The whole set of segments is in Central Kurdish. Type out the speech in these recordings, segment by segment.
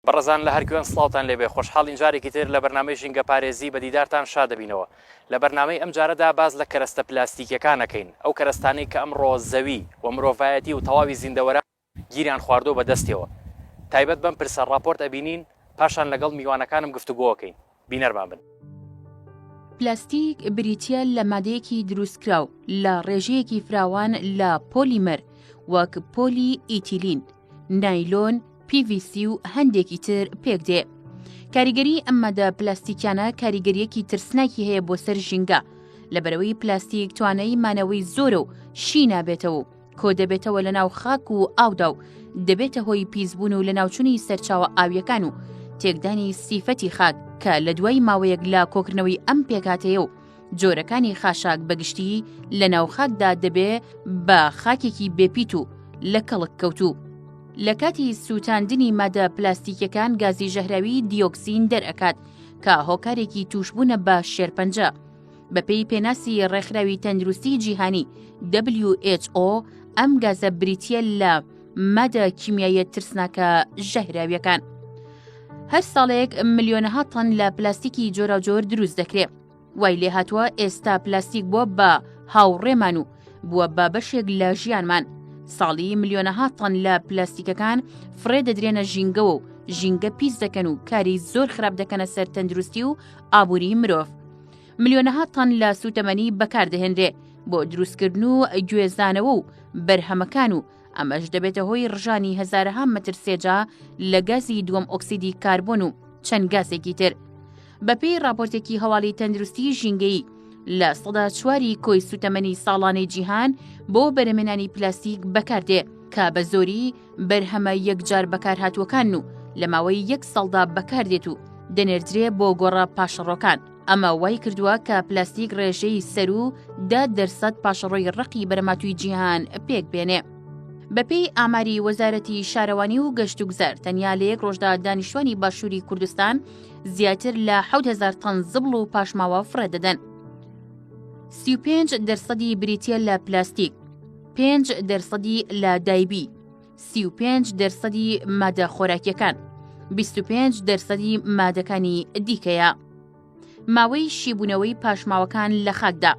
بەڕێزان لە هەرگوێن سڵاوتان لێبێ خۆشحاڵین جارێکی تر لە بەرنامەی ژینگە پارێزی بە دیدارتان شاد دەبینەوە. لە بەرنامەی ئەم جارەدا باز لە کەرەستە پلاستیکیەکانەکەین، ئەو کەرەستانەی کە ئەمڕۆ زەوی و مرۆڤایەتی و تەواوی زیندەوەرە گیریان خواردۆ بەدەستیەوە. تایبەت بەم پرسە ڕاپۆرت ئەبینین پاشان لەگەڵ میوانەکانم گفتوگۆکەین. بینەرمان بن. پلاستیک بریتە لە مادەیەکی دروستکراو لە ڕێژەیەکی فراوان لە پۆلیمەر وەک پۆلی ئیتیلین، نایلۆن، PVC و هەندێکی تر پێک دێ. کاریگەری ئەم مادە پلاستیکیانە کاریگەریەکی ترسناکی هەیە بۆ سەر ژینگە، لەبەرەوەی پلاستیک توانایی مانەوەی زۆرە و شی نابێتەوە و کۆ دەبێتەوە لە ناو خاک و ئاودا و دەبێتە هۆی پیسبوون و لە ناوچوونی سەرچاوە ئاویەکان و تێکدانی سیفەتی خاک کە لە دوای ماوەیەک لە کۆکردنەوەی ئەم پێکاتەیە و جۆرەکانی خاشاک بەگشتی لە ناو خاکدا دەبێ بە خاکێکی بێپیت و لە کەڵک کەوتوو. لە کاتی سووتاندنی مادە پلاستیکەکان گازی ژەهراوی دیۆکسین دەرئەکات کە هۆکارێکی توشبوونە بە شێرپەنجە. بەپێی پێناسی ڕێکخراوی تەندروستی جیهانی WHO ئەم گازە بریتە لە مادە کیمیاییە ترسناکە ژەهراویەکان. هەر ساڵێک ملیۆنەها تەن لە پلاستیکی جۆراوجۆر دروست دەکرێت. وای لێ هاتووە ئێستا پلاستیک بووە بە هاوڕێمان و بووە بە بەشێک لە ژیانمان. ساڵی ملیۆنەها تەن لە پلاستیکەکان فڕێ دەدرێنە ژینگەوە و ژینگە پیس دەکەن و کاری زۆر خراپ دەکەنە سەر تەندروستی و ئابووری مرۆڤ. ملیۆنەها تەن لە سوتەمەنی بەکاردەهێنرێ بۆ دروستکردن و گوێزانەوە و بەرهەمەکان و ئەمەش دەبێتە هۆی ڕژانی هەزارەها مەتر سێجا لە گازی دووەم ئۆکسیدی کاربۆن و چەند گازێکی تر. بەپێی راپۆرتێکی هەواڵی تەندروستی ژینگەیی لە سەدا چواری کۆی سوتەمەنی ساڵانەی جیهان بۆ بەرهەمێنانی پلاستیک بەکاردێ کە بە زۆری بەرهەمە یەکجار بەکارهاتوەکان و لە ماوەی 1 ساڵدا بەکاردێت و دەنێردرێ بۆ گۆڕە پاشەڕۆکان. ئەمە وای کردووە کە پلاستیک ڕێژەی سەر و 10% پاشەڕۆی ڕقی بەرەماتووی جیهان پێک بێنێ. بەپێی ئاماری وەزارەتی شارەوانی و گەشت و گوزەر تەنیا لە یەک ڕۆژدا دانیشتوانی باشووری کوردستان زیاتر لە 7000 تەن زبڵ و پاشماوە فڕێدەدەن. 35% بریتە لە پلاستیک، 5% لە دایبی، 35% مادە خۆراکیەکان، 25% مادەکانی دیکەیە. ماوەی شیبوونەوەی پاشماوەکان لە خاکدا.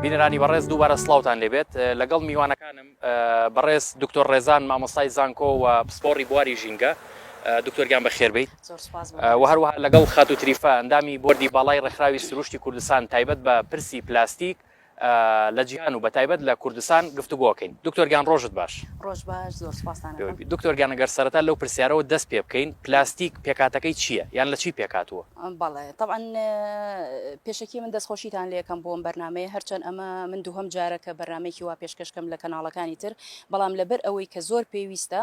بینەرانی بەڕێز دووبارە سڵاوتان لێبێت. لەگەڵ میوانەکانم بەڕێز دکتۆر ڕێزان مامۆستای زانکۆ و پسپۆڕی بواری ژینگە. دکتۆرگیان بەخێربێیت. و هەروەها لەگەڵ خات و تریفە ئەندامی بۆردی باڵای ڕێکخراوی سروشتی کوردستان تایبەت بە پرسی پلاستیک لە جیهان و بە تایبەت لە کوردستان گفتوگۆکەین. دکتۆرگیان ڕۆژت باش. ڕۆژ باش، زۆر سپاسان. دکتۆرگیان ئەگەر سەرەتا لەو پرسیارەوە دەست پێ بکەین، پلاستیک پێکاتەکەی چییە؟ یان لە چی پێکاتووە؟ بەڵێ طبعاً پێشەکی من دەستخۆشیتان لێکەم بۆم بەرنامەیە، هەرچەند ئەمە من دووهەم جارەکە بەرنامەیەکی وا پێشکەشکەم لە کەناڵەکانی تر، بەڵام لەبەر ئەوەی کە زۆر پێویستە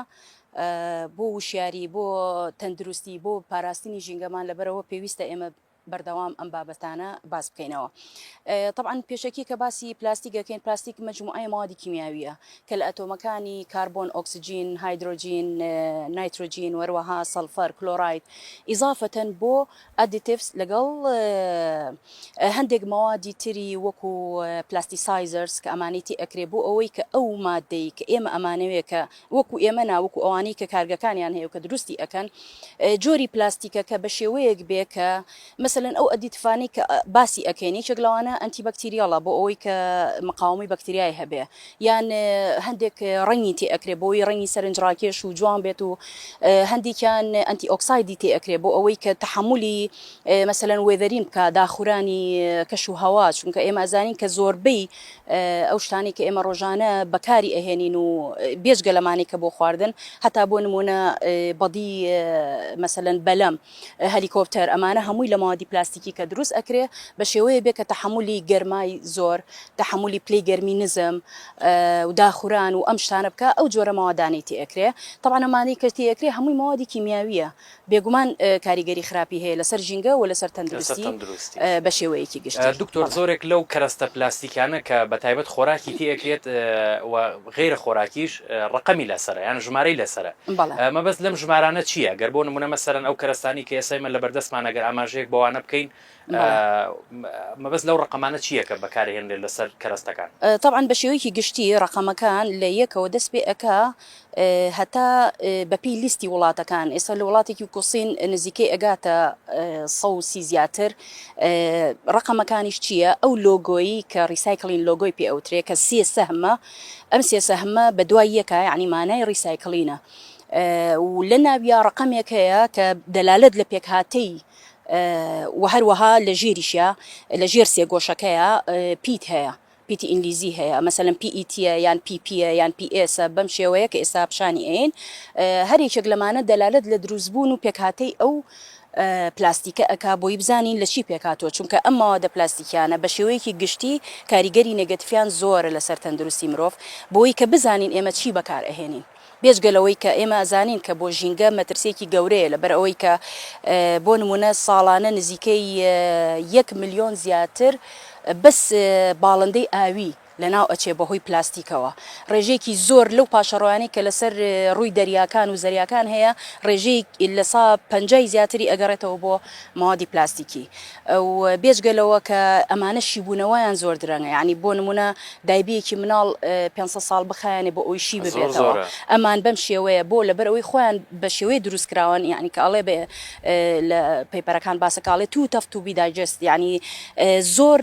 بۆ وشیاری، بۆ تەندروستی، بۆ پاراستنی ژینگەمان، لەبەرەوە پێویستە ئێمە بەردەوام ئەم بابەتانە باس بکەینەوە. طبعاً پێشەکی کە باسی پلاستیکەکەین، پلاستیک مەجموعەی موادی کیمیاویە کە لە ئەتۆمەکانی کاربۆن، ئۆکسجین، هایدرۆجین، نایترۆجین، وەروەها سەڵفەر، کلۆراید، ئیزافەتەن بۆ ئەدیتیڤس لەگەڵ هەندێک موادی تری وەکو پلاستیسایزەرز کە ئەمانەتی ئەکرێ بۆ ئەوەی کە ئەو مادەی کە ئێمە ئەمانەوێ کە وەکو ئێمە ناوەکو ئەوانەی کە کارگەکانیان هەیە و کە دروستی ئەکەن جۆری پلاستیکە کە بە شێوەیەک بێ کە مثلا ئەو ئەدیتفانی کە باسی ئەەکەین یەکێک لەوانە ئەنتی بەکتریاڵە بۆ ئەوەی کە مقاومی بەکتریای هەبێ یان هەندێک ڕەنگی تێ ئەکرێ بۆی ڕەنگی سەرنجڕاکێش و جوان بێت و هەندێکیان ئەنتی ئۆکسایدی تێ ئەکرێ بۆ ئەوەی کە تحملی مثلا وێذەرین بکە داخورانی کەش و هەوا چونکە ئێمە ئەزانین کە زۆربەی ئەو شتانی کە ئێمە ڕۆژانە بەکاری ئەهێنین و بێژگە لەمانێک کە بۆ خواردن هەتا بۆ نمونە بەدی مثلا بەلەم هەلیکۆپتەر ئەمانە هەمووی لە ماوەدی پلاستیکی کە دروست ئەکرێ بە شێوەیە بێ کە تحملی گەرمای زۆر تحملی پلەی گەرمی نزم و داخوران و ئەم شتانە بکە ئەو جۆرە ماوەدانەی تێ ئەکرێ طبعا ئەمانەی کە تێ ئەکرێ هەمووی ماوەدی کیمیاویە بێگومان کاریگەری خراپی هەیە لەسەر ژینگە و لەسەر تەندروستی بە شێوەیەکی گشتی دکتۆر زۆرێک لەو کەرەستە پلاستیکانە کە بەتایبەت خۆراکی تێ ئەکرێت و غیرە خۆراکیش ڕقەمی لەسەرە یان ژمارەی لەسەرە مەبەست لەم ژمارانە چییە گەر بۆ نمونە مەسەرەن ئەو کەرەستانی کە ئێستا لە بەردەستمان ئەگەر ئاماژەیەک بەوانە بکەین مەبەست لەو ڕقەمانە چییە کە بەکارهێنرێت لەسەر کەرەستەکان طبعا بە شێوەیەکی گشتی ڕقەمەکان لە یەکەوە دەست پێ ئەکا هەتا بەپی لیستی وڵاتەکان ئێستا لە وڵاتێکی کوسین نزیکەی ئەگاتە 130 زیاتر ڕقەمەکانیش چییە ئەو لۆگۆیی کە ریسایکلین لۆگۆی پێ ئەوترێ کە سێ سەهمە ئەم سێ سەهمە بە دوای یەکە یعنی مانای ریسایکلینە و لە ناویا ڕقەمێک هەیە کە دەلالت لە پێکهاتەی و هەروەها لە ژێریشە لە ژێر سێگۆشەکەیە پیت هەیە پیتی ئینگلیزی هەیە مثلا PET یان PP یان PS بەم شێوەیە کە ئێستا پیشانی ئەین هەرێکێک لەمانە دەلالت لە دروستبوون و پێکهاتەی ئەو پلاستیکە ئەکا بۆی بزانین لە چی پێکاتەوە چونکە ئەم ماوەدە پلاستیکیانە بە شێوەیەکی گشتی کاریگەری نێگەتیڤیان زۆرە لەسەر تەندروستی مرۆڤ بۆی کە بزانین ئێمە چی بەکار ئەهێنین بێژگەلەوەی کە ئێمە ئەزانین کە بۆ ژینگە مەترسێکی گەورەیە لەبەر ئەوەی کە بۆ نمونە ساڵانە نزیکەی 1 ملیۆن زیاتر بەس باڵندەی ئاوی لەناو ئەچێ بەهۆی پلاستیکەوە ڕێژەیەکی زۆر لەو پاشەڕۆیانەی کە لەسەر ڕووی دەریاکان و زەریاکان هەیە ڕێژەی لە سا 50 زیاتری ئەگەڕێتەوە بۆ ماوەدی پلاستیکی و بێژگەلەوە کە ئەمانە شیبوونەوەیان زۆر درەنگە یعنی بۆ نمونە دایبیەکی مناڵ 500 ساڵ بخایانێ بۆ ئەوی شی ببێتەوە ئەمان بەم شێوەیە بۆ لەبەر ئەوەی خۆیان بە شێوەیە دروستکراون یعنی کە ئەڵێ بێ لە پەیپەرەکان باسەکاڵێ تو تەف تو بی دایجست یعنی زۆر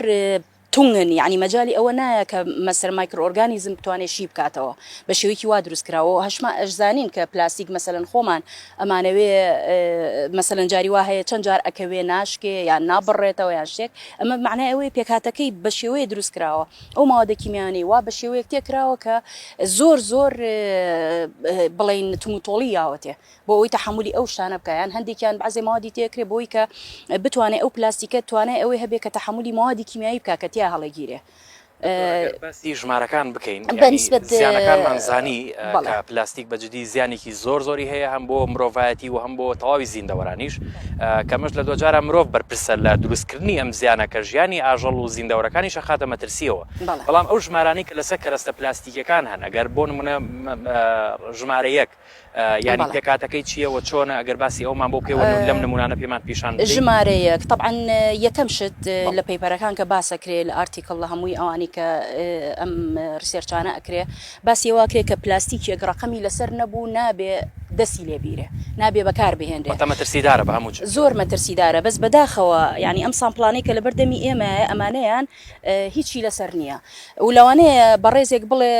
تونگن یعنی مەجای ئەوە نایە کە مەسەر مایکرۆۆرگانیزم بتوانێت شی بکاتەوە بە شێوەیەکی وا دروستکراوە هەشما ئەشزانین کە پلاستیک مەسەرەن خۆمان ئەمانەوێ مەسەرەن جاری وا هەیە چەند جار ئەکەوێ ناشکێ یان نابڕێتەوە یان شتێک ئەمە معنای ئەوەی پێکاتەکەی بە شێوەیە دروستکراوە ئەو ماوەدە کیمیانی وا بە شێوەیەک تێکراوە کە زۆر بڵین توموتۆڵی یاوەتێ بۆ ئەوەی تەحملی ئەو شتانە بکە یان هەندێکیان بەعزێ ماوەدی تێکرێ بۆی کە بتوانێت ئەو پلاستیکە توانێت ئەوەی هەبێ کە تەحملی ماوەدی کیمیایی بکە کە هەڵەگیرێ باسی ژمارەکان بکەین بەنسبەت زیانەکانمان زانی کە پلاستیک بەجددی زیانێکی زۆری هەیە هەم بۆ مرۆڤایەتی و هەم بۆ تەواوی زیندەوەرانیش کەمەش لە دوجارە مرۆڤ بەرپرسە لە دروستکردنی ئەم زیانەکە ژیانی ئاژەڵ و زیندەوەرەکانیش خاتە مەترسیەوە بەڵام ئەو ژمارانی کە لەسەر کەرەستە پلاستیکەکان هەن ئەگەر بۆ نمونە ژمارە یەک یعنی پێکاتەکەی چییەوە چۆنە ئەگەر باسی ئەومان بۆ بکەوە لەم نمونانە پێمان پیشان ژمارەیەک طبعا یەکەم شت لە پەیپەرەکان کە باسەکرێ لە ئارتیکڵ لە هەمووی ئەوانی کە ئەم ریسێرچانە ئەکرێ باسی واکرێ کە پلاستیکێک ڕقەمی لەسەر نەبوو نابێ دەستی لێبیرێ نابێ بەکار بهێنرێ مەترسیدارە بە هەموو زۆر مەترسیدارە بەس بەداخەوە ینی ئەم سامپڵانەی کە لە بەردەمی ئێمە ئەمانەیان هیچی لەسەر نییە و لەوانەیە بەڕێزێک بڵێ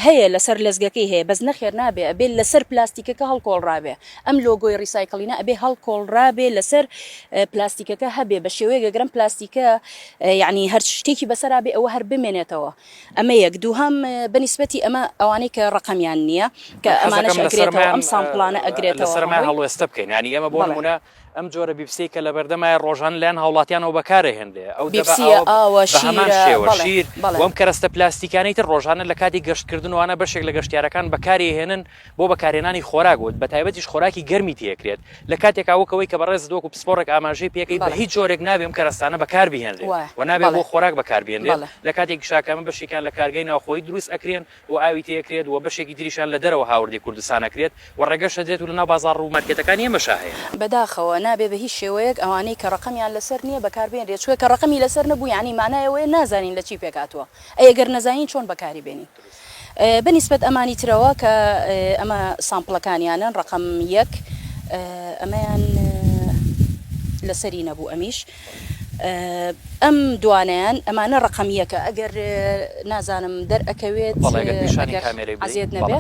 هەیە لەسەر لەزگەکەی هەیە بەس نەخێر نابێ ئەبێ لەسەر پلاستیکەکە هەڵکۆڵڕابێ ئەم لۆگۆی ریسایکلینە ئەبێ هەڵکۆڵڕابێ لەسەر پلاستیکەکە هەبێ بە شێوەیە گەگرم پلاستیکە ینی هەر شتێکی بەسەرا بێ ئەوە هەر بمێنێتەوە ئەمە یەک دووهەم بەنسبەتی ئەمە ئەوانەی کە ڕقەمیان نییە کە ئەمانەش ئەگرێتەوە ئەم سامپڵانە ئەگرێتەوە لەسەرمان هەڵوێستە بکەین ینی ئەمە بۆ نمونە ئەم جۆرە بیبسی کە لە بەردەمای ڕۆژان لەیان هاوڵاتیانەوە بەکارە هێنرێ ئەو شیر وەم کەرەستە پلاستیکانەی تر ڕۆژانە لە کاتی گەشتکردنوانە بەشێک لە گەشتیارەکان بەکاری هێنن بۆ بەکارهێنانی خۆراک بوت بە تایبەتیش خۆراکی گەرمی تێکرێت لە کاتێک ئەوەکەوەی کە بەڕێز دۆک و پسپۆڕێک ئاماژەی پێکەی بە هیچ جۆرێک نابێم کەرەستانە بەکار بهێنرێت و نابێت بۆ خۆراک بەکاربێنرێت لە کاتێک شاکەمە بەشێکان لە کارگەی ناوخۆی دروست ئەکرێن و ئاوی تێکرێت و بەشێکی دیریشان لە دەرەوە هاوردی کوردستان ئەکرێت و ڕێگەشە دێت و لە ناو بازاڕ و مارکێتەکانی ئێمەشا هەیە بەداخەوە نابێ بە هیچ شێوەیە ئەوانەی کە ڕقەمیان لەسەر نییە بەکاربێنرێت چوە کە ڕقەمی لەسەر نەبوو ینی مانایەوەی نازانین لە چی پێکاتوە ئەگەر نەزانین چۆن بەکاری بێنین بەنسبەت ئەمانی ترەوە کە ئەمە سامپڵەکانیانن ڕقەم یەک ئەمەیان لەسەری نەبوو ئەمیش ئەم دوانیان ئەمانە ڕقەمیەکە ئەگەر نازانم دەرئەکەوێت عزیێت نەبێ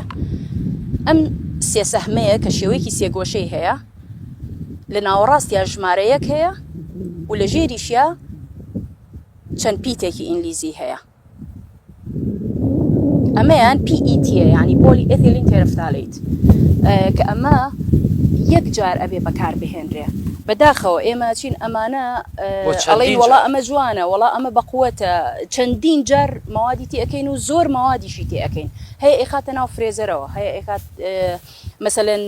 ئەم سێ سەحمەیە کە شێوەیەکی سێگۆشەی هەیە لە ناوەڕاستیا ژمارەیەک هەیە و لە ژێریشیا چەند پیتێکی ئینگلیزی هەیە ئەمەیان PET ینی پۆلی ئێتیلین تێرەفتالەیت کە ئەمە یەک جار ئەبێ بەکاربهێنرێ بەداخەوە ئێمە چین ئەمانە ئەڵێن وڵا ئەمە جوانە وڵا ئەمە بەقووەتە چەندین جار ماوادی تێ ئەەکەین و زۆر ماوادیشی تێ ئەەکەین هەیە ئێخاتە ناو فرێزەرەوە هەیە ئێخات مەسەلەن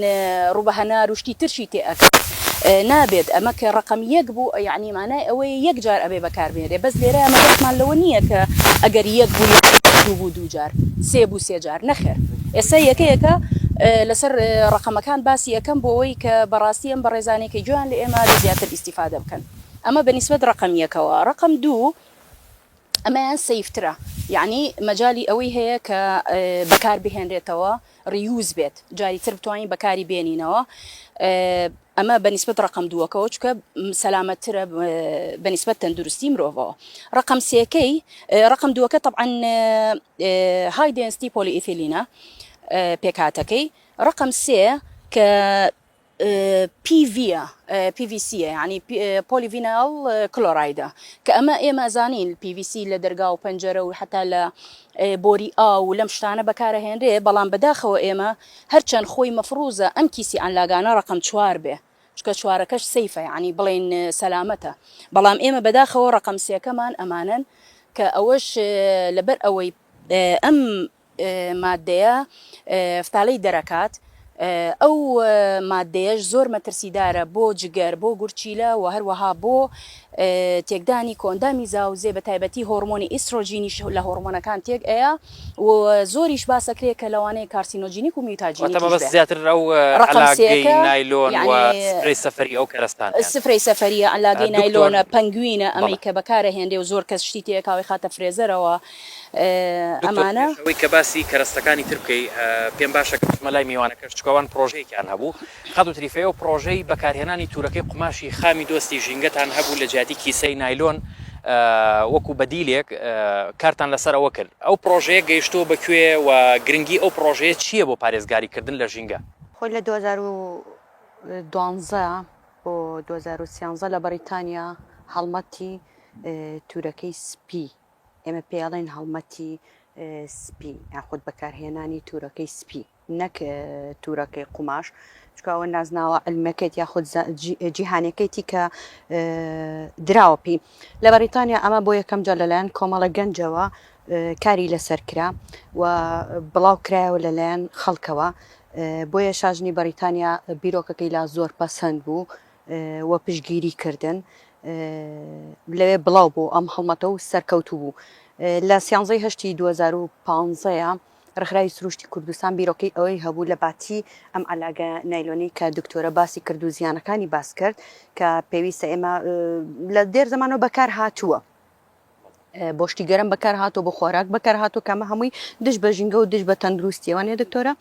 ڕوبەهەنار وشتی ترشی تێ ئەەکەن نابێت ئەمە کە ڕقم یەک بوو یعنی مانای ئەوەی یەک جار ئەبێ بەکاربێنرێ بەس لێرە ئەمە دەستمان لەوە نییە کە ئەگەر یەک بوو دوو جار سێ بوو سێ جار نەخێر ئێستا یەکەیەکە لەسەر ڕقەمەکان باسی یەکەم بۆ ئەوەی کە بەڕاستی ئەم بە ڕێزانێکی جوان لە ئێمە زیاتر ئیسیفادە بکەن ئەمە بەنسبەت ڕقم یەکەوە ڕقم دوو ئەمەیان سەیفترە یعنی مەجای ئەوەی هەیە کە بەکاربهێنرێتەوە ڕیوز بێت جاری تر بتوانین بەکاری بێنینەوە ئەمە بەنسبەت ڕقم دووەکەەوە چکە سەلامەتترە بەنسبەت تەندروستی مرۆڤەوە ڕقم سێکەی ڕقم دووەکە طبعاً های دێنستی پۆلی ئیثیلینە پێکاتەکەی ڕقم سێ کە PVC ینی پۆلیڤینال کلۆرایدە کە ئەمە ئێمە زانین PVC لە دەرگا و پەنجەرە و حتا لە بۆری ئاو و لەم شتانە بەکارەهێنرێ بەڵام بەداخەوە ئێمە هەرچەند خۆی مەفروزە ئەم کیسی ئەنلاگانە ڕقم چوار بێ چکە چوارەکەش سەیفە ینی بڵێن سەلامەتە بەڵام ئێمە بەداخەوە ڕقم سێکەمان ئەمانن کە ئەوەش لەبەر ئەوەی ئەم مادەیە فتالەی دەرەکات ئەو مادەیەش زۆر مەترسیدارە بۆ جگەر بۆ گورچیلە و هەروەها بۆ تێکدانی کۆندامی زاوزێ بە تایبەتی هۆرمۆنی ئیسترۆژینیش لە هۆرمۆنەکان تێک ئەیە و زۆریش باسەکرێت کە لەوانەیە کارسینۆجینیک و میوتاجینیک بەس زیاتر ئەو علاقەی نایلۆن و سفرەی سەفەری ئەو کەرەستان سفرەی سەفەریە علاقەی نایلۆنە پەنگوینە ئەمەی کە بەکارەهێنرێ و زۆر کەس شتی تێکاوی خاتە فرێزەرەوە ئەمانە ئەوەی کە باسی کەرەستەکانی تر بکەی پێم باشە کە مەلای میوانەکەش چکەوان پرۆژەیەکیان هەبوو خەت و تریفەیە و پرۆژەی بەکارهێنانی تورەکەی قماشی خامی دۆستی ژینگەتان هەبوو لە جیاتی کیسەی نایلۆن وەکو بەدیلێک کارتان لەسەرەوە کرد ئەو پرۆژەیە گەیشتۆ بەکوێ و گرنگی ئەو پرۆژەیە چییە بۆ پارێزگاریکردن لە ژینگە خۆی لە 2012 بۆ 2013 لە بەریتانیا هەڵمەتی تورەکەی سپی ئێمە پێڵێن هەڵمەتی سپی یاخود بەکارهێنانی تورەکەی سپی نەک تورەکەی قوماش چکەوە نازناوە ئەلمەکەیت یاخود جیهانەکەیتی کە دراوەپی لە بەریتانیا ئەمە بۆ یەکەم جا لەلایەن کۆمەڵە گەنجەوە کاری لەسەر کرا و بڵاو کرایەوە لەلایەن خەڵکەوە بۆیە شاژنی بەریتانیا بیرۆکەکەی لا زۆر پەسەند بوو وە پشگیری کردن لەوێ بڵاو بوو ئەم هەڵمەتە و سەرکەوتو بوو لە 11 2015 ڕخراوی سروشتی کوردستان بیرۆکەی ئەوەی هەبوو لە باتی ئەم علاگە نایلۆنی کە دکتۆرە باسی کرد و زیانەکانی باس کرد کە پێویستە ئێمە لە دێر زمانەوە بەکار هاتووە بۆشتی گەرم بەکار هاتۆ بۆ خۆراک بەکار هاتۆ کەمە هەمووی دش بە ژینگە و دش بە تەندروستیەوەنێ دکتۆرە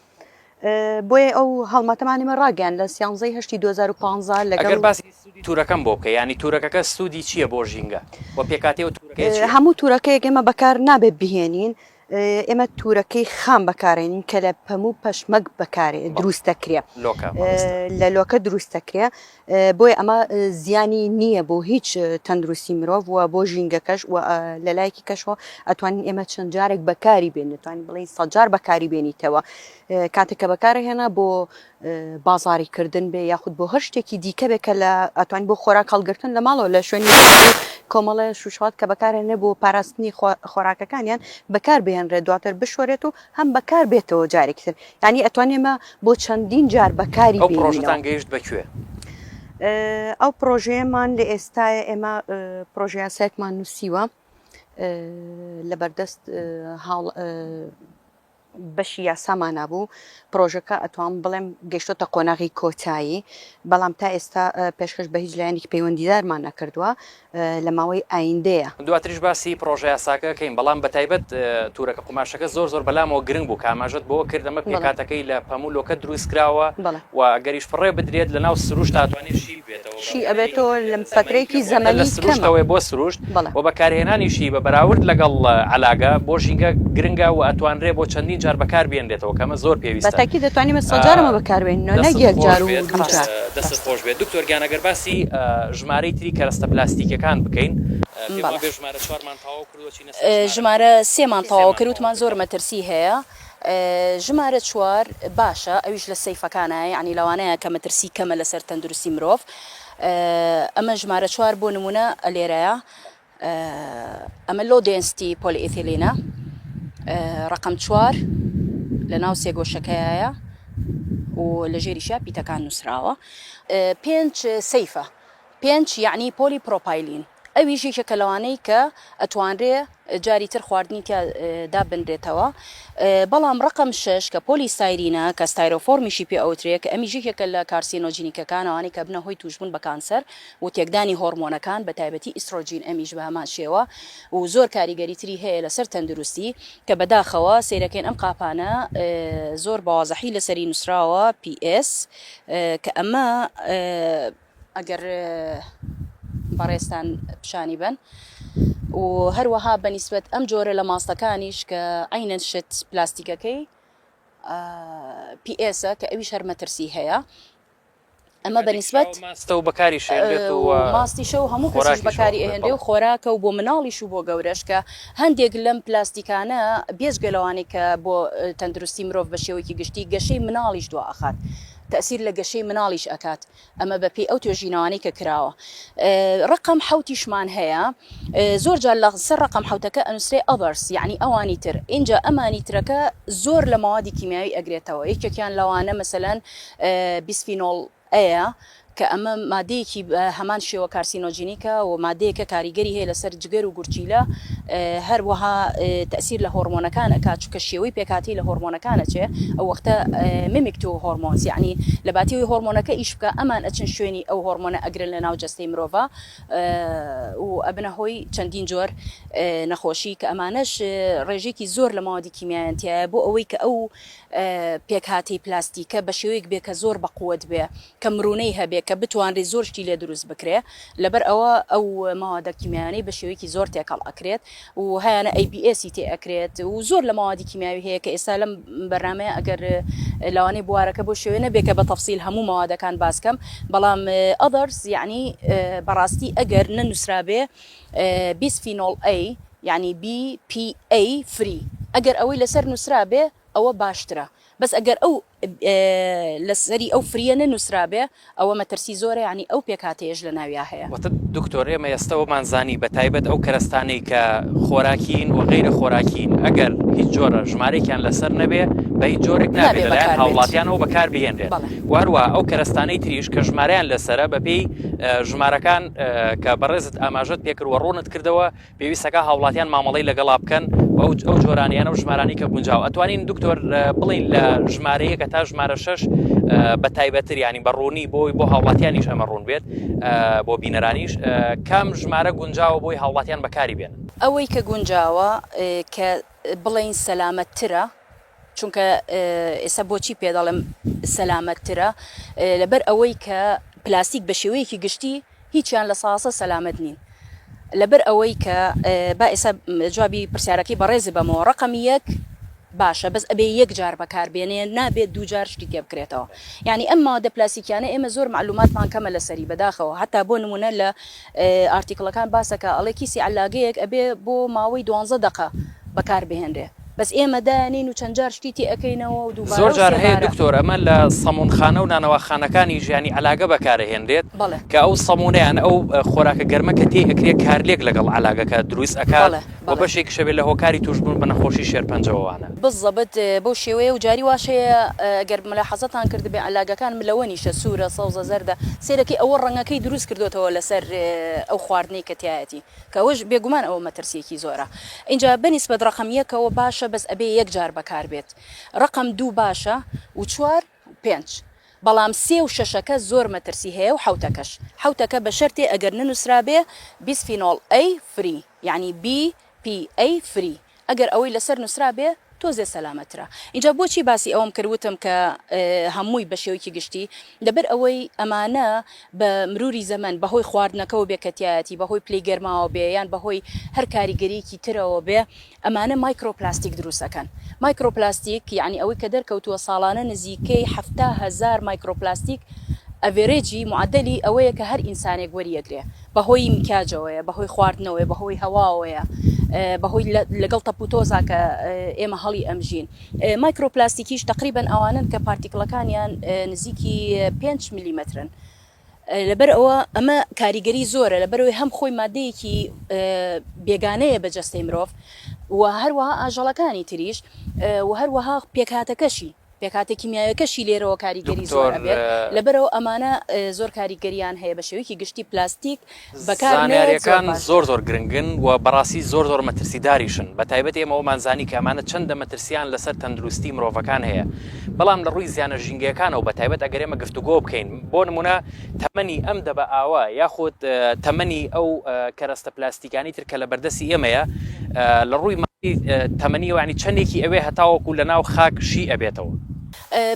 بۆیە ئەو هەڵمەتەمانیمە ڕاگەیان لە 11 2015 لەگەڵ باسی تورەکەم بۆ بکە ینی تورەکەکە سوودی چییە بۆ ژینگە بۆ پێکاتەوە هەموو تورەکەیەک ئێمە بەکار نابێت بهێنین ئێمە تورەکەی خام بەکارێنین کە لە پەموو پەشمەک بەکارێ دروستەکرێ لە لۆکە دروستەکرێ بۆی ئەمە زیانی نییە بۆ هیچ تەندروستی مرۆڤ وە بۆ ژینگەکەش و لە لایەکی کەشەوە ئەتوانین ئێمە چەند جارێک بەکاری بێن دەتوانین بڵێن سەجار بەکاری بێنیتەوە کاتێککە بەکارهێنا بۆ بازاریکردن بێ یاخود بۆ هەر شتێکی دیکە بێ کە لە ئەتوانین بۆ خۆراک هەڵگرتن لە ماڵەوە لە شوێنی کۆمەڵە شوشات کە بەکارێنێ بۆ پاراستنی خۆراکەکانیان بەکار بهێنرێت دواتر بشۆرێت و هەم بەکار بێتەوە جارێکتر ینی ئەتوانێمە بۆ چەندین جار بەکاری پرۆژتان گەیشت بەکوێ ئەو پرۆژەیەمان لە ئێستاە ئێمە پرۆژیاسێکمان نووسیوە لە بەردەست بەشی یاسامان نبوو پرۆژەکە ئەتوان بڵێم گەشتۆتە قۆناغی کۆتایی بەڵام تا ئێستا پێشکەش بە هیچ لایەنێکی پەیوەندیدارمان نەکردووە لە ماوەی ئایندەیە دواتریش باسی پرۆژە یاساکە کەین بەڵام بە تایبەت تورەکە قوماشەکە زۆر بەلامەوە گرنگ بوو کاماژت بۆ کردەمە پێکاتەکەی لە پەموو لۆکە دروست کراوە و ئەگەریش فڕێ بدرێت لە ناو سروش تاتوانێت شیل بێتەوە شی ئەبێتەوە لەم فترەیەکی زەمەنی کەمە سروشتەوەی بۆ سروشت بەڵێ. و بەکارهێنانیشی بە بەراورد لەگەڵ علاگە بۆ ژینگە گرنگە و ئەتوانرێ بۆ چەندین جار بەکار بێنرێتەوە کەمە زۆر پێویستە بەتاکی دەتوانین سەجارەمە بەکاربێنینەوە نەک یەک جار و دوو جار. دەست خۆش بێت دکتۆر گیانەگەر باسی ژمارەی تری کەرەستە پلاستیکەکان بکەین ژمارە 4مان تەواو کردووە ژمارە 3مان تەواو کردوتمان زۆر مەترسی هەیە ژمارە 4 باشە ئەویش لە سەیفەکانە ینی لەوانەیە کە مەترسی کەمە لەسەر تەندروستی مرۆڤ ئەمە ژمارە 4 بۆ نمونە لێرەیە ئەمە لۆ دێنستی پۆلیئیتیلینە ڕقم 4 لە ناو سێگۆشەکەیە و لە ژێریشە پیتەکان نووسراوە 5 سەیفە 5 یعنی پۆلی پرۆپایلین ئەویش یەکێکە لەوانەی کە ئەتوانرێ جاری تر خواردنی دابنرێتەوە بەڵام ڕقم 6 کە پۆلی سایرینە کە ستایرۆفۆرمیشی پێ ئەوترێت کە ئەمیش یەکێکە لە کارسینۆجینیکەکانەوەی کە بنە هۆی توشبوون بە کانسەر و تێکدانی هۆرمۆنەکان بە تایبەتی ئیسترۆجین ئەمیش بە هەمان شێوە و زۆر کاریگەری تری هەیە لەسەر تەندروستی کە بەداخەوە سیرەکەین ئەم قاپانە زۆر بەوازەحی لەسەری نووسراوە PS کە ئەمە ئەگەر بەڕێستان پیشانی بن و هەروەها بەنیسبەت ئەم جۆرە لە ماستەکانیش کە عینەن شت پلاستیکەکەی PSە کە ئەویش هەر مەترسی هەیە ئەمە بەنیسبەت ماستە و بەکاری شێنرێت و ماستیشە و هەموو کەسیش بەکاری ئەهێنرێ و خۆراکە و بۆ مناڵیش و بۆ گەورەش کە هەندێک لەم پلاستیکانە بێژگەلەوانی کە بۆ تەندروستی مرۆڤ بە شێوەیەکی گشتی گەشەی مناڵیش دوا ئەخات تأثیر لە گەشەی مناڵیش ئەکات ئەمە بە پێی ئەو توێژینەوانی کە کراوە ڕقم حوتیشمان هەیە زۆر جار لە سەر ڕقم حوتەکە ئەنووسێ ئەڤەرس یعنی ئەوانی تر اینجا ئەمانی ترەکە زۆر لە ماوادی کیمیاوی ئەگرێتەوە یەکێکیان لەوانە مەسەلەن بیسفینۆڵ ئەیە کە ئەمە مادەیەکی هەمان شێوە کارسینۆجینیکە و مادەیەکە کاریگەری هەیە لەسەر جگەر و گورچیلە هەروەها تأثیر لە هۆرمۆنەکان ئەکات چونکە شێوەی پێکاتی لە هۆرمۆنەکانە چێ ئەو وەختە میمکتۆ هۆرمۆنس یعنی لە باتیەوەی هۆرمۆنەکە ئیش بکە ئەمان ئەچن شوێنی ئەو هۆرمۆنە ئەگرن لە ناو جەستەی مرۆڤ و ئەبنە هۆی چەندین جۆر نەخۆشی کە ئەمانەش ڕێژێکی زۆر لە ماوەدی کیمیایەتیایە بۆ ئەوەی کە ئەو پێکهاتی پلاستیکە بە شێوەیەک بێ کە زۆر بەقوت بێ کە مرونەی هەبێ کە بتوانرێ زۆر شتی لێ دروست بکرێ لەبەر ئەوە ئەو ماوەدە کیمیایانەی بە شێوەیەکی زۆر تێکەڵ ئەکرێت و هەیەنە ABS تێ ئەکرێت و زۆر لە ماوەدی کیمیاوی هەیە کە ئێستا لەم بەرنامەیە ئەگەر لەوانەی بوارەکە بۆ شێوێ نەبێ کە بە تەفسیل هەموو ماوەدەکان باسکەم بەڵام ئەدەرس یعنی بەڕاستی ئەگەر نەنووسرابێ بیسفینۆڵ A یعنی BPA فری ئەگەر ئەوەی لەسەر نووسرابێ ئەوە باشترە بەس ئەگەر ئەو لەسەری ئەو فریە نەنووسرابێ ئەوە مەترسی زۆرە ینی ئەو پێکاتەیەش لە ناویا هەیە وەتە دکتۆر ئێمە ئێستەوەمانزانی بە تایبەت ئەو کەرەستانەی کە خۆراکین و غیرە خۆراکین ئەگەر هیچ جۆرە ژمارێکیان لەسەر نەبێ بە هیچ جۆرێک نابێت لەلایەن هاوڵاتیانەوە بەکار بهێنرێت واروە ئەو کەرەستانەی تریش کە ژمارەیان لەسرە بەپێی ژمارەکان کە بەڕێزت ئاماژەت پێکردوە ڕوونت کردەوە پێویستەکە هاوڵاتیان مامەڵەی لەگەڵا بکەن ئەو جۆرانیانە و ژمارانی کە گونجاو ئەتوانین دکتۆر بڵین لە ژمارەیە کە تا ژمارە 6 بە تایبەتر ینی بەڕوونی بۆی بۆ هاوڵاتیانیش ئەمە ڕوون بێت بۆ بینەرانیش کام ژمارە گونجاوە بۆی هاوڵاتیان بەکاری بێن ئەوەی کە گونجاوە کە بڵین سەلامەتترە چونکە ئێستا بۆچی پێدەڵم سەلامەتترە لەبەر ئەوەی کە پلاستیک بە شێوەیەکی گشتی هیچیان لە ساسە سەلامەت نین لەبەر ئەوەی کە با ئێستا جوابی پرسیارەکەی بەڕێزی بەمەوە ڕقمی یەک باشە بەس ئەبێ یەک جار بەکاربێنێ نابێت دوو جار شتی تێ بکرێتەوە یعنی ئەم مادە پلاستیکیانە ئێمە زۆر معلوماتمان کەمە لەسەری بەداخەوە هەتا بۆ نمونە لە ئارتیکڵەکان باسەکە ئەڵێ کیسی علاگەیەک ئەبێ بۆ ماوەی 12 دقە بەکاربهێنرێ بەس ئێمە دانین و چەند جار شتیتی ئەەکەینەوە و دووبارە زۆر جار هەیە دکتۆر ئەمە لە سەمونخانە و نانەوەخانەکانی ژیانی علاگە بەکارهێنرێت کە ئەو سەمونەیان ئەو خۆراکە گەرمە کە تێ ئەکرێت کارلێک لەگەڵ علاگەکە دروست ئەکات بۆ بەشێک شەوێت لە هۆکاری توشبوون بە نەخۆشی شێرپەنجەوەوانە بزەبت بۆ شێوەیە و جاری واشەیە گەر ملاحەزەتان کرد بێ علاگەکان ملەوە نیشە سوورە سەوزە زەردە سێرەکەی ئەوە ڕەنگەکەی دروست کردوێتەوە لەسەر ئەو خواردنەی کە تایەتی کە ئەوەش بێگومان ئەوە مەترسیەکی زۆرە اینجا بەنیسبەت ڕقم یەکەوە باشە بەس ئەبێ یەک جار بەکار بێت ڕقم 2 باشە و 4 5 بەڵام 3 و 6ەکە زۆر مەترسی هەیە و حوتەکە بە شەرتێ ئەگەر ننووسرابێ بیسفینۆڵ A فری یعنی BPA فری ئەگەر ئەوەی لەسەر نووسرابێ تۆزێ سەلامەترە. اینجا بۆچی باسی ئەوم کردوتم کە هەمووی بە شێوەیەکی گشتی لەبەر ئەوەی ئەمانە بە مروری زەمن بەهۆی خواردنەکەەوە بێکەتیایەتی بەهۆی پلەی گەرماوە بێ یان بەهۆی هەر کاریگەریەکی ترەوە بێ ئەمانە مایکرۆپلاستیک دروستەکەن. مایکرۆپلاستیک یعنی ئەوەی کە دەرکەوتووە ساڵانە نزیکەی 7,000 مایکرۆپلاستیک ئەڤێرێجی معدلی ئەوەیە کە هەر ئینسانێک وەریەگرێ بەهۆی مکاجەوەیە بەهۆی خواردنەوەی بەهۆی هەواوەیە بەهۆی لەگەڵ تەپوتۆزا کە ئێمە هەڵی ئەمژین. مایکرۆپلاستیکیش تقریبان ئەوانن کە پارتیکڵەکانیان نزیکی 5 میلیمترن. لەبەر ئەوە ئەمە کاریگەری زۆرە لەبەرەوەی هەم خۆی مادەیەکی بێگانەیە بە جەستەی مرۆڤ و هەروەها ئاژەڵەکانی تریش و هەروەها پێکهاتەکەشی پێکاتە کیمیاویەکەشی لێرەوە کاریگەری زۆر بێت لەبەرەوە ئەمانە زۆر کاریگەریان هەیە بە شێوەیەکی گشتی پلاستیک بەکارنێریەکان زۆر گرنگن و بەڕاستی زۆر مەترسیداریشن بە تایبەت ئێمە ئەومانزانی کە ئەمانە چەندە مەترسیان لەسەر تەندروستی مرۆڤەکان هەیە بەڵام لە ڕووی زیانە ژینگەکانەوە بە تایبەت ئەگەر ئێمە گفتوگۆ بکەین بۆ نمونە تەمەنی ئەم دەبە ئاوا یاخود تەمەنی ئەو کەرەستە پلاستیکانی تر کە لە بەردەسی ئێمەیە لە ڕووی تەمەنی وانی چەندێکی ئەوێ هەتاوەکو لە ناو خاکشی ئەبێتەوە.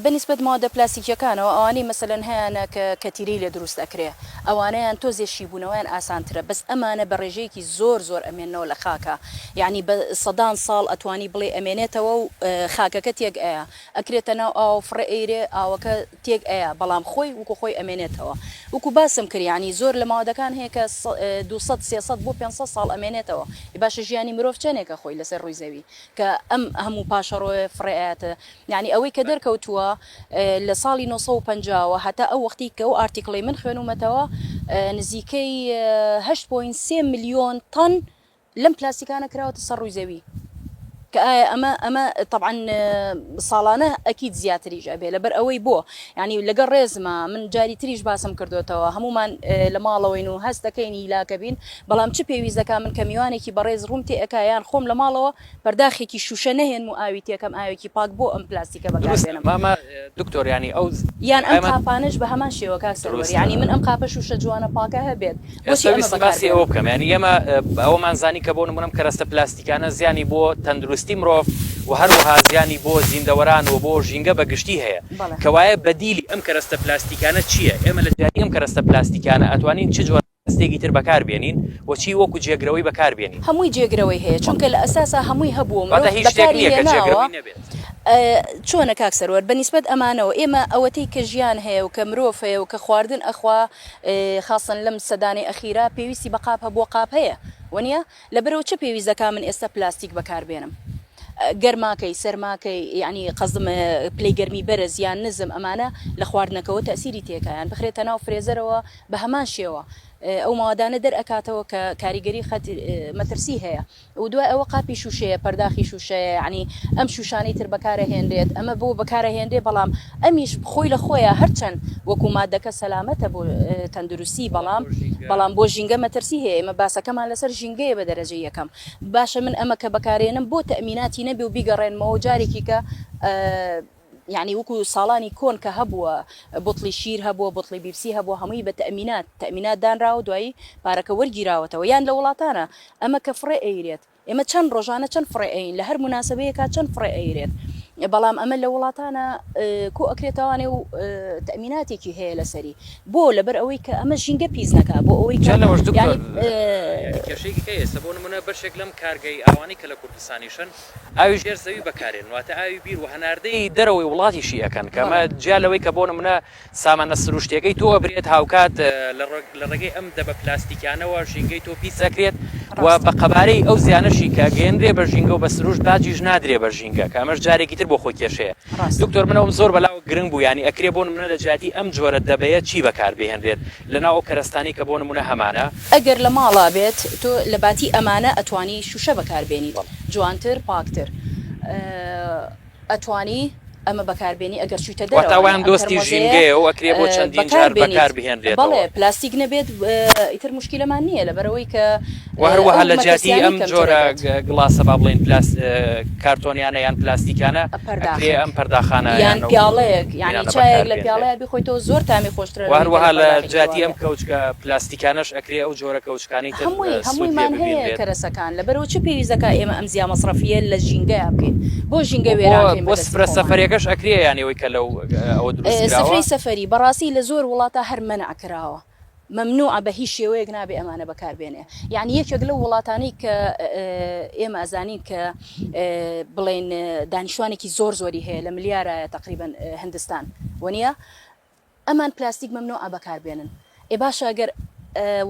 بەنسبەت مادە پلاستیکیەکانەوە ئەوانەی مەسەلەن هەیەە کە کەتیری لێ دروست ئەکرێ ئەوانەیان تۆزێشی بوونەوەیان ئاسانترە بەس ئەمانە بە ڕێژەیەکی زۆر ئەمێنەوە لە خاکە یعنی بە سەدان ساڵ ئەتوانی بڵێ ئەمێنێتەوە و خاکەکە تێک ئەیە ئەکرێتە ناو ئاو فڕە ئەیرێ ئاوەکە تێک ئەیە بەڵام خۆی وکو خۆی ئەمێنێتەوە وکو باسم کرد ینی زۆر لە ماوەدەکان هەیە کە 200 بۆ 500 ساڵ ئەمێنێتەوە باشە ژیانی مرۆڤ چەندێکە خۆی لەسەر ڕووی زەوی کە ئەم هەموو پاشەڕۆی فڕێتە ینی ئەوەی کە دەرکەوتووە لە ساڵی 1950 هەتا ئەو وەختی کە ئەو ئارتیکڵی من خوێنومەتەوە نزیکەی 8.3 ملیۆن تەن لەم پلاستیکانە کراوەتە سەر ڕووی زەوی کە ئەمە طبعا ساڵانە ئەکید زیاتریش ئەبێ لەبەر ئەوەی بۆ ینی لەگەڵ ڕێزمە من جاری تریش باسم کردوێتەوە هەمومان لە ماڵەوەین و هەست دەکەینی لاکە بین بەڵام چ پێویستەکە من کە میوانێکی بەڕێز ڕوم تێئەکایان خۆم لە ماڵەوە بەرداخێکی شوشە نەهێن و ئاوی تێکەم ئاوێکی پاک بۆ ئەم پلاستیکە بەکاربێنم مامە دکتۆر ینی ئەو یان ئەم قاپانش بە هەمان شێوە کاکسەر ینی من ئەم قاپە شوشە جوانە پاکە هەبێت باسی ئەوە بکەم ینی ئێمە ئەوەمانزانی کە بۆ نمونەم کەرەستە پلاستیکانە زیانی بۆ تەندروستی مرۆڤ و هەروەها زیانی بۆ زیندەوەران و بۆ ژینگە بەگشتی هەیە کەوایە بەدیلی ئەم کەرەستە پلاستیکانە چییە؟ ئێمە لە جاری ئەم کەرەستە پلاستیکانە ئەتوانین چ جۆرە کەرەستێکی تر بەکاربێنین و چی وەکو جێگرەوەی بەکاربێنین؟ هەمووی جێگرەوەی هەیە چونکە لە ئەساسا هەمووی هەبووە چۆنە کاکسەرۆر بەنسبەت ئەمانەوە ئێمە ئەوەتەی کە ژیان هەیە و کە مرۆڤ هەیە و کە خواردن ئەخوا خاصن لەم سەدانی ئەخیرا پێویستی بە قاپ هەبووە قاپ هەیە وەنیە لەبەرەوە چه پێویستەکە من ئێستا پلاستیک بەکاربێنم گەرماکەی سەرماکەی یعنی قەزم پلەی گەرمی بەرز یان نزم ئەمانە لە خواردنەکەەوە تەسیری تێکیان بخرێتە ناو فرێزەرەوە بە هەمان شێوە ئەو ماوەدانە دەرئەکاتەوە کە کاریگەری مەترسی هەیە و دوای ئەوە قاپی شوشەیە پەرداخی شوشەیە ینی ئەم شوشانەی تر بەکارە هێنرێت ئەمە بۆ بەکارە هێنرێ بەڵام ئەمیش خۆی لە خۆیە هەرچەند وەکو مادەکە سەلامەتە بۆ تەندروستی بەڵام بۆ ژینگە مەترسی هەیە ئێمە باسەکەمان لەسەر ژینگەیە بە دەرەجەی یەکەم باشە من ئەمە کە بەکارێنم بۆ تەمیناتی نەبێ و بیگەڕێنمەوە جارێکی کە يعني وكو ساڵانی کۆن کە هەبووە بوتڵی شیر هەبووە بوتڵی بیرسی هەبووە هەمووی بە تەمینات دانراوە دوایی پارەکە وەرگیراوەتەوە یان لە وڵاتانە ئەمە کە فڕێ ئەیرێت ئێمە چەند ڕۆژانە چەند فڕێ ئەین لە هەر مناسبەیەکە چەند فڕێ ئەیرێت بەڵام ئەمە لە وڵاتانە کۆ ئەکرێتوانێ و تەمیناتێکی هەیە لەسەری بۆ لەبەر ئەوەی کە ئەمە ژینگە پیس نەکە بۆ ئەوەی کێشەیەکی ئێستا بۆ نمونە بەشێک لەم کارگەی ئەوانەی کە لە کوردستانیشن ئاوی ژێر زەوی بەکارێن واتە ئاوی بیر و هەناردەی دەرەوەی وڵاتیشی ئەەکەن کەمە جیالەوەی کە بۆ نمونە سامانە سروشتەکەی تۆ ئەبرێت هاوکات لە ڕێگەی ئەم دەبە پلاستیکانەوە ژینگەی تۆ پیس ئەکرێت و بە قەبارەی ئەو زیانەشی کە گەێنرێ بە ژینگە و بە سروشت باجیش نادرێ بە ژینگە کە ئەمەش جارێکی تر بۆ خۆی کێشەیە دکتۆر منەوەم زۆر بەلاو گرنگ بوو ینی ئەکرێ بۆ نمونە لە جاتی ئەم جۆرە دەبەیە چی بەکاربهێنرێت لەناو ئەو کەرەستانی کە بۆ نمونە هەمانە ئەگەر لە ماڵا بێت تۆ لە باتی ئەمانە ئەتوانی شوشە بەکاربێنیت جوانتر پاکتر ئەتوانی ئەمە بەکاربێنی ئەگەر چوتە واتاوان دۆستی ژینگەیە و ئەکرێ بۆ چەندین جار بەکار بهێنرێتەوە. بەڵێ پلاستیک نەبێت ئیتر مشکلەمان نییە لەبەرەوەی کە وهروەها لە جاتی ئەم جۆرە گڵاسە با بڵێن کارتۆنیانە یان پلاستیکانە ئەکرێ ئەم پەرداخانە یان پیاڵەیەک یانی چایەک لە پیاڵەیە بخۆیتەوە زۆر تامی خۆشترە. وهروەها لە جاتی ئەم کەوچکە پلاستیکانەش ئەکرێ ئەو جۆرە کەوچکانی تر هەموویمان هەیە کەرەسەکان لەبەرەوە چ پێویستەکە ئێمە ئەم زیان مەصرفیە لە ژینگەیە بکەین بۆ ژینگە وێران بۆ سفرە سەفەرێکەش ئەکرێ یانەوەی کە لەو ئەوە دروست سفرەی سەفەری بەڕاستی لە زۆر وڵاتە هەر مەنع کراوە ممنوع بە هیچ شێوەیەک نابێ ئەمانە بەکاربێنێ. یعنی یەکێک لەو وڵاتانەی کە ئێمە ئەزانین کە بڵێن دانیشتوانێکی زۆر زۆری هەیە لە ملیارە تقریبن هندستان وەنیە ئەمان پلاستیک ممنوع بەکاربێنن. ئێ باشە ئەگەر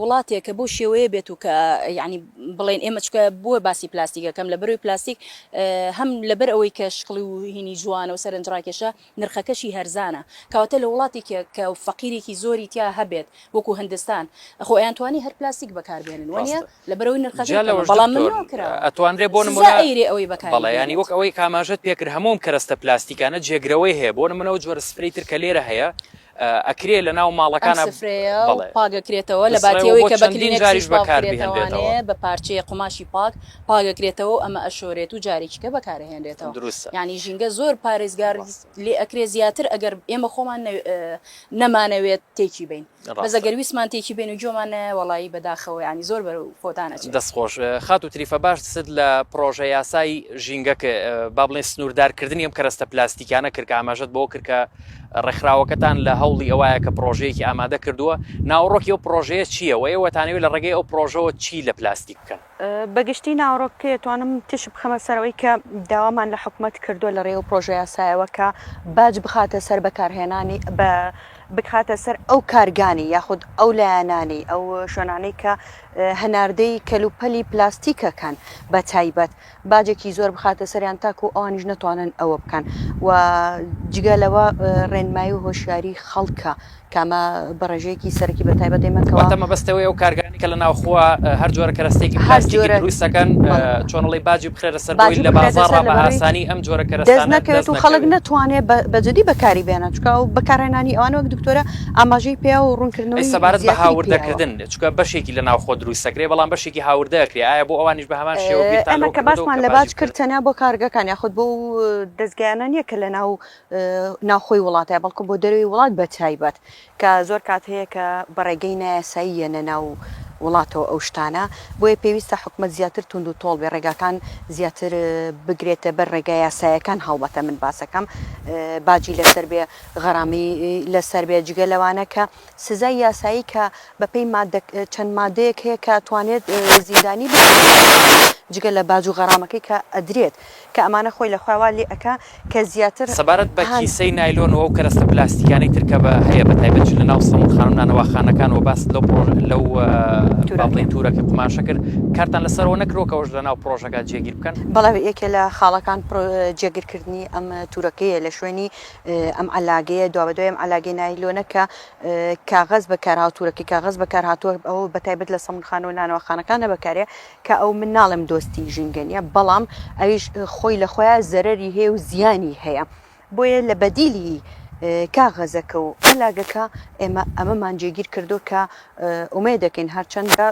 وڵاتێک کە بۆ شێوەیە بێت و کە یعنی بڵێن ئێمە چکە بۆ باسی پلاستیکەکەم لە بەروی پلاستیک هەم لەبەر ئەوەی کە شقڵی و هینی جوانە و سەرنجڕاکێشە نرخەکەشی هەرزانە کەواتە لە وڵاتی کە فەقیرێکی زۆری تیا هەبێت وەکو هندستان خۆ ئەیانتوانی هەر پلاستیک بەکاربێنن وانە لە بەرەوەی نرخەکە بەڵام ئەتوانرێ بۆ نمونە ئەوەی بەکار بەڵێ ینی وەک ئەوەی کاماژەت پێکرد هەموم کەرەستە پلاستیکانە جێگرەوەی هەیە بۆ نمونەوە جۆرە سفرەی تر کە لێرە هەیە ئەکرێ لە ناو ماڵەکانە پاگەکرێتەوە لە باتیەوەی کە بەکرێنێکیش بەکاربێنێتەوە بە پارچەیە قماشی پاک پاگەکرێتەوە ئەمە ئەشۆرێت و جارێکیکە بەکارهێنرێتەوە. یعنی ژینگە زۆر پارێزگار لێ ئەکرێ زیاتر ئەگەر ئێمە خۆمان نەمانەوێت تێکی بین بەزەگەر ویسمان تێکی بین و جۆمانە وڵایی بەداخەوە ینی زۆر بەر فۆتانە دەستخۆش خات و تریفە باش سد لە پرۆژە یاسای ژینگەکە با بڵێن سنووردارکردنی ئەم کەرەستە پلاستیکانە کرد ئاماژەت بۆ کرد کە ڕێکخراوەکەتان لە هەوڵی ئەوایە کە پرۆژەیەکی ئامادە کردووە ناوڕۆکی ئەو پرۆژەیە چییە و ئێوەتانەوێت لە ڕێگەی ئەو پرۆژەوە چی لە پلاستیک بکەن؟ بەگشتی ناوڕۆکە توانم تش بخەمە سەرەوەی کە داوامان لە حکوومەت کردووە لە ڕێ و پرۆژە یاسایەوە کە باج بخاتە سەر بەکارهێنانی بخاتە سەر ئەو کارگانی یاخود ئەو لایەنانی ئەو شوێنانەی کە هەناردەی کەلوپەلی پلاستیکەکان بە تایبەت باجێکی زۆر بخاتە سەریان تاکو و ئەوانیش نەتوانن ئەوە بکەن و جگەلەوە ڕێنمایی و هۆشیاری خەڵکە کامە بەڕێژەیەکی سەرکی بە تایبەت دێمەکەوە مەبەستەوەی ئەو کارگانی کە لە ناوخوا هەر جۆرە کەرەستێکی پلاستیکی دروستەکەن چۆنەڵی باجی بخرێرە سەر لە بازاڕ بە ئاسانی ئەم جۆرە کەرەستانە نەکەوێت و خەڵک نەتوانێت بەجددی بەکاری بێنە چکە و بەکارهێنانی ئەوان وەک دکتۆرە ئاماژەی پێ و ڕوونکردنەوەی سەبارەت بە هاوردەکردن چکە بەشێکی لە ناوخۆ دروستەکرێ بەڵام بەشێکی هاوردەکرێ ئایا بۆ ئەوانیش بە هەمان شێوە ئەمە کە باسمان لە باج کردتەنیا بۆ کارگەکان یاخود بۆ دەستگایانە نییە کە لە ناوخۆی وڵاتە بەڵکو بۆ دەروی وڵات بە تایبەت کە زۆر کات هەیە کە بەڕێگەی نایاساییە نەناو وڵاتەوە ئەو شتانە بۆیە پێویستە حکومەت زیاتر تونند و تۆڵ بێ ڕێگاکان زیاتر بگرێتە بەر ڕێگای یاسایەکان هەڵبەتە من باسەکەم باجی لەسەر بێ غەرامی لەسەر بێ جگە لەوانە کە سزای یاسایی کە بەپێی چەند مادەیەک هەیە کە توانێت زیندانی جگە لە باج و غەرامەکەی کە ئەدرێت کە ئەمانە خۆی لە خواوا لێ ئەکا کە زیاتر سەبارەت بە کیسەی نایلۆن و کەرەستە پلاستیکانی ترکە بە هەیە بە تایبەت لە ناو سەمونخانە و نانەواخانەکان و باس لەو باڵین تورەکە قماشە کرد کارتان لەسەرەوە نەکرۆکەوەش لە ناو پرۆژەکە جێگیر بکەن بەڵێ یەکێ لە خاڵەکان جێگیرکردنی ئەم تورەکەیە لە شوێنی ئەم علاگەیە دوابەدوای ئەم علاگەی نایلۆنە کە کاغەز بەکارهاتوورەکەی کاغەز بەکارهاتووە ئەو بە تایبەت لە سەمونخانە و نانەوەخانەکانە بەکارێ کە ئەو من ناڵم دۆستی ژینگەنیە بەڵام ئەویش خۆی لە خۆیان زەرەری هەیە و زیانی هەیە بۆیە لە بەدیلی کاغەزەکە و ئەلاگەکە ئێمە ئەمەمان جێگیر کردو کە ئومێ دەکەین هەرچەندە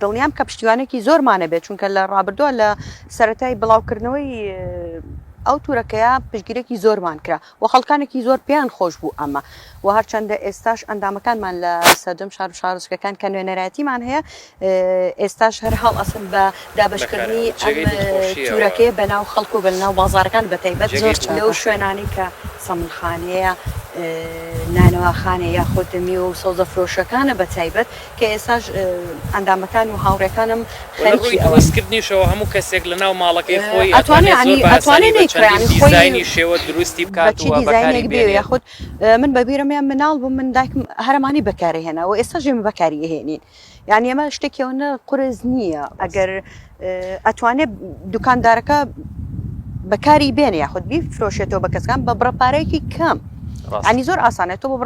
دڵنیام کە پشتیوانێکی زۆرمانە بێت چونکە لە ڕابردووە لە سەرەتای بڵاوکردنەوەی ئەو تورەکەیە پشتگیرێکی زۆرمان کرا و خەڵکانێکی زۆر پێیان خۆش بوو ئەمە و هەرچەندە ئێستاش ئەندامەکانمان لە سەردەم شار و شارۆچکەکان کە نوێنەرایەتیمان هەیە ئێستاش هەر هەڵ ئەسن بە دابشکردنی تورەکەی بەناو خەڵک و بەناو بازارەکان بە تایبەت زۆر لەو شوێنانی کە سەمونخانەیە نانەواخانە یا خۆدەمی و سەوزە فرۆشەکانە بە تایبەت کە ئێستاش ئەندامەکان و هاوڕێکانم خەریکی ئەوەستکردنیشەوە هەموو کەسێک لە ناو ماڵەکەی خۆی ئەتوانێت شێوە دروستی بکات یاخود من بەبیرەمیان مناڵ بوو من دایکم هەرمانی بەکارهێنا و ئێستا ژێمە بەکاری هێنین یعنی ئەمە شتێکیەوە قورس نییە ئەگەر ئەتوانێت دوکاندارەکە بەکاری بێنێ یاخود بیفرۆشێتەوە بە کەسەکان بە بڕەپارەیەکی کەم ینی زۆر ئاسانێت تۆ بۆ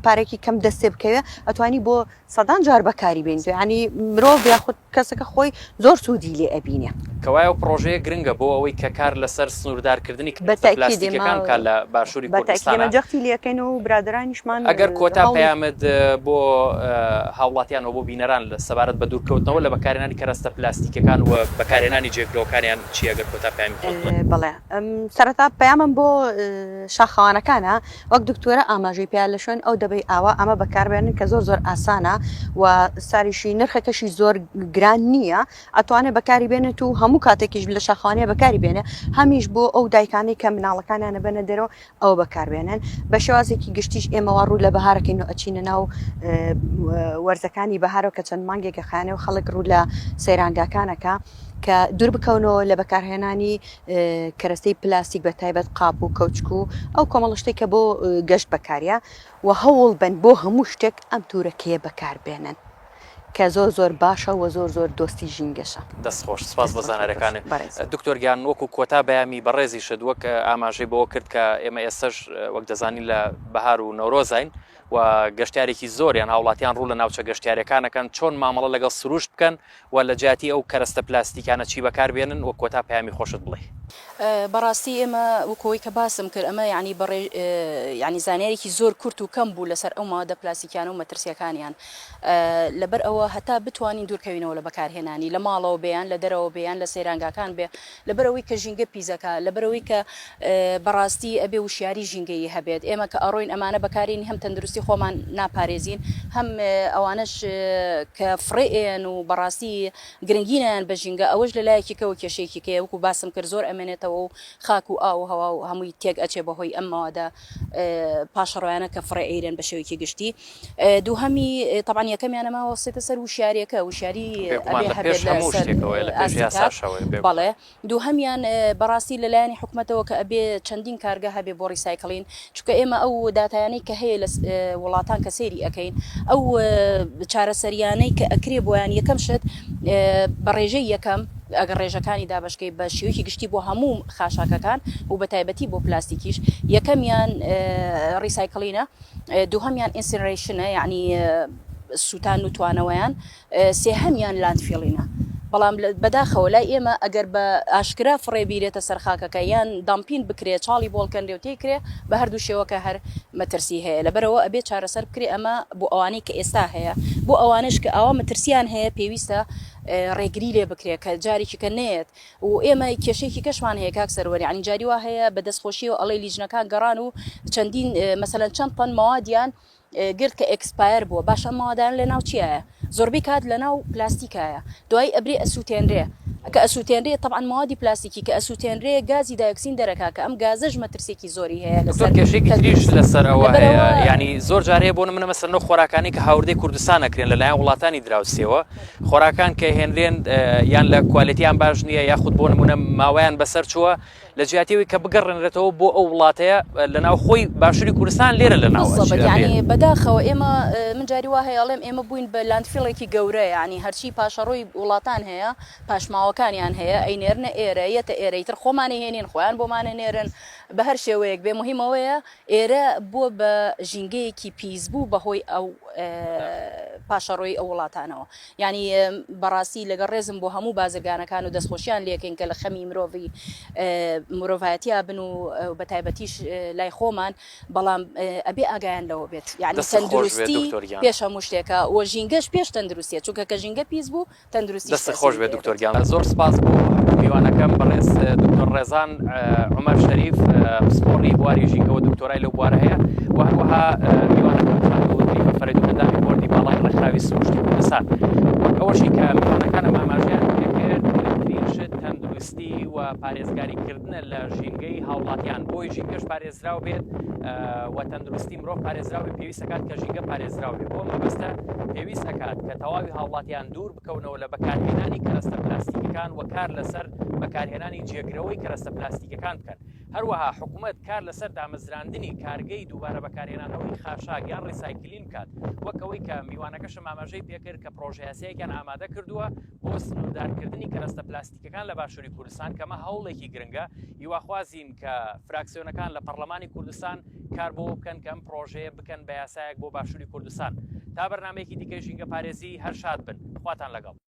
پارێکی کەم دەستێ بکەوێ ئەتوانی بۆ سەدان جار بەکاری بێنیت ینی مرۆڤ یاخود کەسەکە خۆی زۆر سوودی لێ ئەبینێ کەوایە پرۆژەیە گرنگە بۆ ئەوەی کە کار لەسەر سنووردارکردنی پلاستیکەکان کات لە باشووری کوردستان جەختی لەکەین و برادرانیشمان ئەگەر کۆتا پەیامت بۆ هاوڵاتیان و بۆ بینەران لە سەبارەت بە دوورکەوتنەوە لە بەکارهێنانی کەرەستە پلاستیکەکان و بەکارهێنانی جێگرەوەکانیان چی ئەگەر کۆتا پەیامی بڵێ سەرەتا پەیامم بۆ شاخەوانەکانە وەک دکتۆرە ئاماژەی پێیان لە شوێن ئەو دەبێت ئاوا ئەمە بەکاربێنن کە زۆر زۆر ئاسانە و ساریشی نرخەکەشی زۆر گران نییە ئەتوانێت بەکاری بێنێت و هەموو کاتێکیش لە شاخوانەیە بەکاری بێنێ هەمیش بۆ ئەو دایکانی کە مناڵەکانیانە بنە دەرەوە ئەو بەکاربێنن بە شێوازێکی گشتیش ئێمەوە ڕوو لە بەهارەکەین و ئەچینە ناو وەرزەکانی بەهارەوە کە چەند مانگێکە خانێ و خەڵک ڕوو لە سەیرانگاکانەکە کە دوور بکەونەوە لە بەکارهێنانی کەرەستەی پلاستیک بە تایبەت قاپ و کەوچک و ئەو کۆمەڵ شتێکە بۆ گەشت بەکاریە و هەوڵ بن بۆ هەموو شتێک ئەم تورەکەیە بەکاربێنن کە زۆر زۆر باشە و زۆر زۆر دۆستی ژینگەشە. دەستخۆش سپاس بە زانەرەکانت. دکتۆر گیان وەکو کۆتا بەیامی بەڕێزی شت وەک ئاماژەی بەوە کرد کە ئێمە ئێستش وەک دەزانین لە بەهار و نەورۆزین و گەشتارێکی زۆریان هاوڵاتیان ڕوو لە ناوچە گەشتارەکانەکەن چۆن مامەڵە لەگەڵ سروشت بکەن و لە جیاتی ئەو کەرەستە پلاستیکانە چی بەکاربێنن و کۆتا پەیامی خۆشت بڵێ. بەڕاستی ئێمە وەکەوەی کە باسم کرد ئەمە ینی ینی زانیارێکی زۆر کورت و کەم بوو لەسەر ئەو مادە پلاستیکیان و مەترسیەکانیان لەبەر ئەوە هەتا بتوانین دوورکەوینەوە لە بەکارهێنانی لە ماڵەوە بێیان لە دەرەوە بێیان لە سەیرانگاکان بێ لەبەرەوەی کە ژینگە پیزەکە لەبەرەوەی کە بەڕاستی ئەبێ وشیاری ژینگەیی هەبێت ئێمە کە ئەڕۆین ئەمانە بەکارین هەم تەندروستی خۆمان ناپارێزین هەم ئەوانش کە فڕێن و بەڕاستی گرنگینیان بە ژینگە ئەوەش لە لایەکی کەەوە کێشەیەکی کە وەکو باسم کرد زۆر ئەمێنێتەوە و خاک و ئاو هەوا و هەمووی تێک ئەچێ بەهۆی ئەمەوەدا پاشەڕۆیانە کە فڕێ ئەیرن بە شێوەیەکی گشتی دووهەمی طبعا یەکەمیانەما وەسێتە سەر وشیاریەکە وشیاری بەڵێ دووهەمیان بەڕاستی لەلایەنی حکوومەتەوە کە ئەبێ چەندین کارگە هەبێ بۆ ڕیسایکڵین چونکە ئێمە ئەو داتایانەی کە هەیە لە وڵاتان کە سێری ئەەکەین ئەو چارەسەریانەی کە ئەکرێ بۆیان یەکەم شت بە ڕێژەی یەکەم ئەگەر ڕێژەکانی دابشکەی بە شێوەیەکی گشتی بۆ هەموو خاشاکەکان و بە تایبەتی بۆ پلاستیکیش یەکەمیان ڕیسایکڵینە دووهەمیان ئینسینڕیشنە یعنی سووتان و توانەوەیان سێهەمیان لاندفیڵینە بەڵام بەداخەوە لای ئێمە ئەگەر بە ئاشکرا فڕێ بیرێتە سەرخاکەکە یان دامپین بکرێت چاڵی بۆڵکەندێ و تێکرێ بە هەردوو شێوەکە هەر مەترسی هەیە لەبەرەوە ئەبێ چارەسەر بکرێ ئەمە بۆ ئەوانەی کە ئێستا هەیە بۆ ئەوانش کە ئەوە مەترسیان هەیە پێویستە ڕێگری لێ بکرێت کە جارێکی کە نێت و ئێمە کێشەیەکی کەشمان هەیە کاک سەروەری عنی جاری وا هەیە بە دەستخۆشی و ئەڵێ لیژنەکان گەڕان و چەندین مەسەلەن چەند تەن مەوادیان گرت کە ئەکسپایر بووە باشە ماوادان لە ناو چیایە زۆربەی کات لە ناو پلاستیکایە دوای ئەبرێ ئەسووتێنرێ کە ئەسووتێنرێ طبعا موادی پلاستیکی کە ئەسووتێنرێ گازی دایۆکسین دەرەکا کە ئەم گازەش مەترسێکی زۆری هەیە لەسەر کێشێکی تریش لەسەر ئەوە هەیە ینی زۆر جارەیە بۆ منە مەسەرنەوە خۆراکانی کە هاوردەی کوردستان ئەکرێن لەلایەن وڵاتانی دراوسێەوە خۆراکان کە هێنرێن یان لە کوالیتیان باش نییە یاخود بۆ نمونە ماوەیان بەسەر چووە لە جیاتیەوەی کە بگەڕێنرێتەوە بۆ ئەو وڵاتەیە لە ناو خۆی باشووری کوردستان لێرە لە ناو ینی بەداخەوە ئێمە من جاری وا هەیە ئەڵێم ئێمە بووین بە لاندفیڵێکی گەورە ینی هەرچی پاشەڕۆی وڵاتان هەیە پاشماوەکانیان هەیە ئەینێرنە ئێرە یەتە ئێرەیتر خۆمانی هێنین خۆیان بۆمانە نێرن بە هەر شێوەیەک بێ مهمەوەیە ئێرە بۆ بە ژینگەیەکی پیس بوو بەهۆی ئەو پاشەڕۆی ئەو وڵاتانەوە ینی بەڕاستی لەگەڵ ڕێزم بۆ هەموو بازرگانەکان و دەستخۆشیان لێکەین کە لە خەمی مرۆڤی مرۆڤایەتیا بن و بە تایبەتیش لای خۆمان بەڵام ئەبێ ئاگایان لەوە بێت یعنی تەندروستی پێش هەموو شتێکە و ژینگەش پێش تەندروستیە چونکە کە ژینگە پیس بوو تەندروستی دەست خۆش بێت دکتۆر گیان زۆر سپاس بۆ میوانەکەم بەڕێز دکتۆر ڕێزان عومەر شەریف پسپۆڕی بواری ژینگەوە دکتۆرای لەو بوارە هەیە و هەروەها میوانەکەم بە فەرێدوکەندانی بۆردی باڵای ڕێکخراوی سروشتی کوردستان ئەوەشی کە میوانەکانە ئاماژیان پێکرد گرنگترین شت تەندروستی و پارێزگاریکردنە لە ژینگەی هاوڵاتیان بۆی ژینگەش پارێزراو بێت و تەندروستی مرۆڤ پارێزراو بێت پێویست ئەکات کە ژینگە پارێزراو بێت بۆ مەبەستە پێویست ئەکات کە تەواوی هاوڵاتیان دوور بکەونەوە لە بەکارهێنانی کەرەستە پلاستیکەکان و کار لەسەر بەکارهێنانی جێگرەوەی کەرەستە پلاستیکەکان بکەن هەروەها حکوومەت کار لەسەر دامەزراندنی کارگەی دووبارە بەکارهێنانەوەی خاشاک یان ڕیسایکلین بکات وەکەوەی کە میوانەکەشم ئاماژەی پێکرد کە پرۆژەیاسەیەکیان ئامادە کردووە بۆ سنووردارکردنی کەرەستە پلاستیکەکان لە باشووری کوردستان کەمە هەوڵێکی گرنگە هیواخوازیم کە فراکسیۆنەکان لە پەرلەمانی کوردستان کار بۆ بکەن کە ئەم پرۆژەیە بکەن بە یاسایەک بۆ باشووری کوردستان تا بەرنامەیەکی دیکە ژینگە پارێزی هەر شاد بن خواتان لەگەڵ